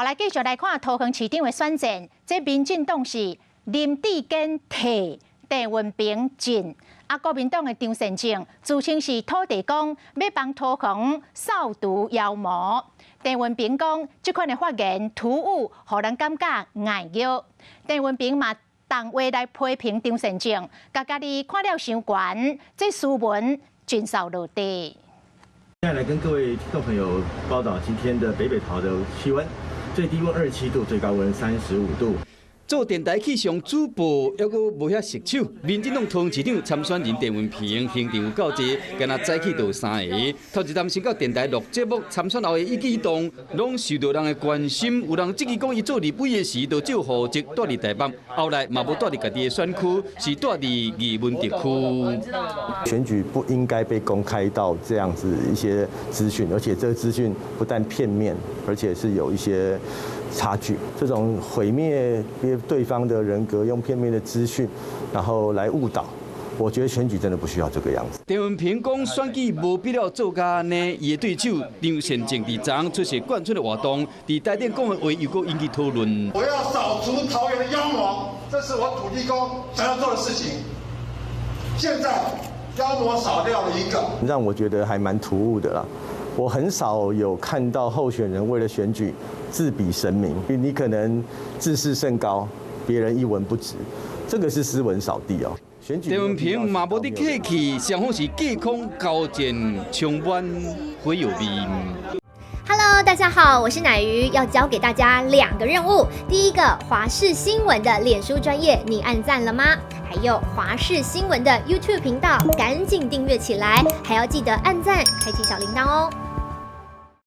来继续来看桃园市长的选战，这民进党是林志坚替郑文平进，国民党的张善政自称是土地公，要帮桃园扫除妖魔。郑文平讲，这款的发言突兀，让人感觉碍腰。郑文平嘛动话来批评张善政，家己看了伤悬，这斯文尽扫落地。现在来跟各位听众朋友报道今天的北桃的气温，最低温27度，最高温35度。做电台气象主播，还阁无遐熟手。民进党桃园市长参选人郑文平，行程有够济，今仔早起就有3个。头一站先到电台录节目，参选后的一举一动，拢受到人的关心。有人质疑讲，伊做立委的时，就照户籍住伫台北，后来嘛无住伫家己的选区，是住伫义文地区。选举不应该被公开到这样子一些资讯，而且这个资讯不但片面，而且是有一些差距。这种毁灭对方的人格，用片面的资讯，然后来误导。我觉得选举真的不需要这个样子。郑文平讲选举无必要做甲安尼，伊的对手张善政伫昨昏出席贯村的活动，伫台电讲的话又搁引起讨论。我要扫除桃园的妖魔，这是我土地公想要做的事情。现在妖魔少掉了一个，让我觉得还蛮突兀的啦。我很少有看到候选人为了选举自比神明，你可能自视甚高，别人一文不值，这个是斯文扫地哦。郑文平嘛无伫客气，上好是隔空交战，充满火药味。Hello， 大家好，我是乃瑜，要教给大家2个任务。第一个，华视新闻的脸书专页，你按赞了吗？还有华视新闻的 YouTube 频道，赶紧订阅起来，还要记得按赞，开启小铃铛哦。